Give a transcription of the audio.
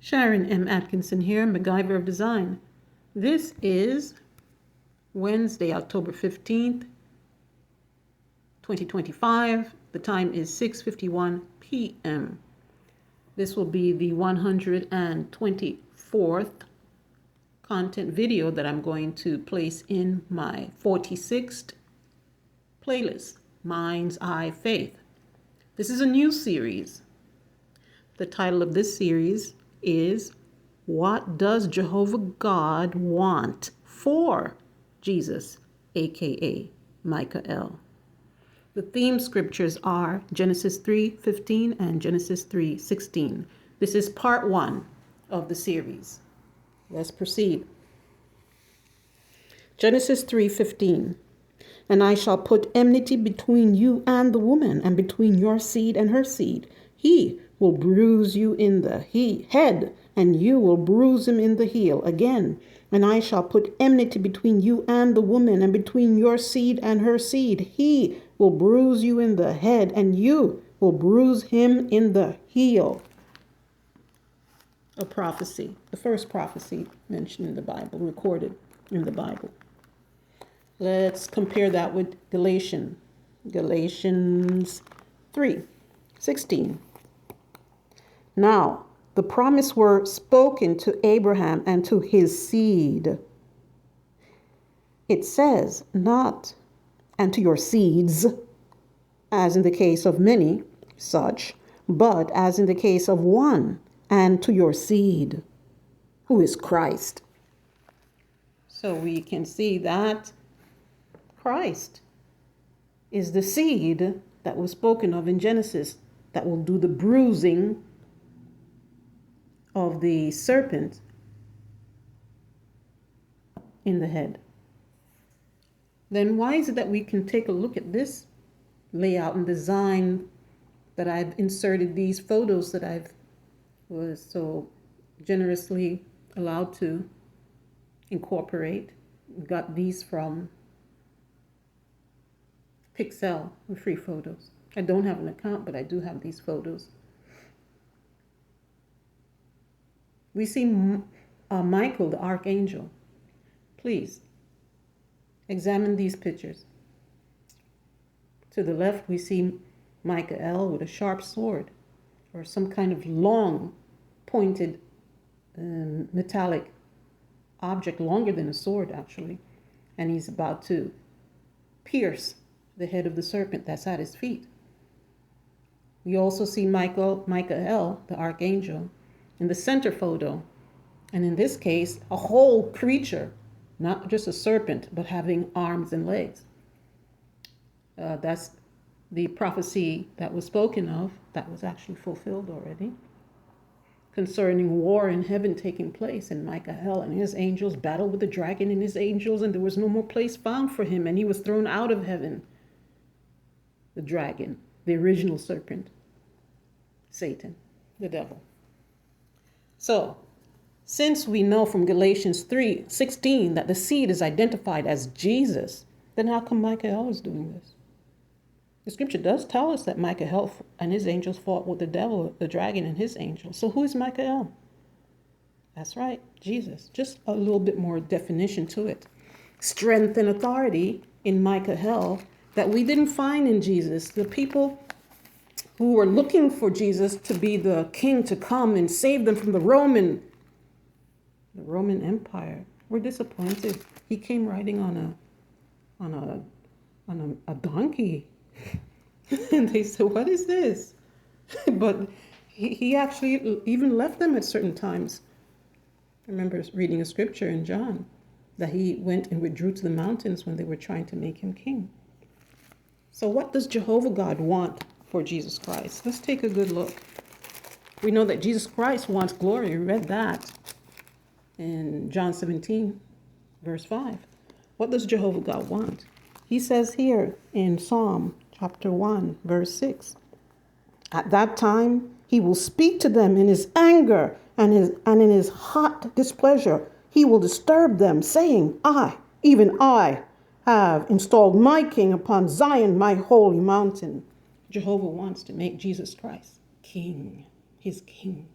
Sharon M. Atkinson here, MacGyver of Design. This is Wednesday, October 15th, 2025. The time is 6:51 p.m. This will be the 124th content video that I'm going to place in my 46th playlist, Mind's Eye Faith. This is a new series. The title of this series is What Does Jehovah God Want for Jesus, aka Michael? The theme scriptures are Genesis 3:15 and Genesis 3:16. This is part 1 of the series. Let's proceed. Genesis 3:15. And I shall put enmity between you and the woman, and between your seed and her seed. He will bruise you in the head, and you will bruise him in the heel. Again, and I shall put enmity between you and the woman, and between your seed and her seed. He will bruise you in the head, and you will bruise him in the heel. A prophecy, the first prophecy mentioned in the Bible, recorded in the Bible. Let's compare that with Galatians 3:16. Now, the promise were spoken to Abraham and to his seed. It says not, and to your seeds, as in the case of many such, but as in the case of one, and to your seed, who is Christ. So we can see that Christ is the seed that was spoken of in Genesis that will do the bruising of the serpent in the head. Then why is it that we can take a look at this layout and design that I've inserted these photos that I've was so generously allowed to incorporate? Got these from Pixel, free photos. I don't have an account, but I do have these photos. We see Michael, the archangel. Please examine these pictures. To the left, we see Michael with a sharp sword or some kind of long, pointed metallic object, longer than a sword, actually. And he's about to pierce the head of the serpent that's at his feet. We also see Michael, the archangel, in the center photo. And in this case, a whole creature, not just a serpent, but having arms and legs. That's the prophecy that was spoken of, that was actually fulfilled already, concerning war in heaven taking place, and Michael and his angels battled with the dragon and his angels, and there was no more place found for him, and he was thrown out of heaven. The dragon, the original serpent, Satan, the devil. So, since we know from Galatians 3:16 that the seed is identified as Jesus, then how come Michael is doing this? The scripture does tell us that Michael and his angels fought with the devil, the dragon, and his angels. So who is Michael? That's right, Jesus. Just a little bit more definition to it. Strength and authority in Michael that we didn't find in Jesus. The people who were looking for Jesus to be the king to come and save them from the Roman Empire were disappointed. He came riding on a donkey. And they said, what is this? But he actually even left them at certain times. I remember reading a scripture in John that he went and withdrew to the mountains when they were trying to make him king. So what does Jehovah God want for Jesus Christ? Let's take a good look. We know that Jesus Christ wants glory. We read that in John 17, verse 5. What does Jehovah God want? He says here in Psalm chapter 1, verse 6, at that time he will speak to them in his anger and in his hot displeasure. He will disturb them, saying, even I, have installed my king upon Zion, my holy mountain. Jehovah wants to make Jesus Christ king, his king.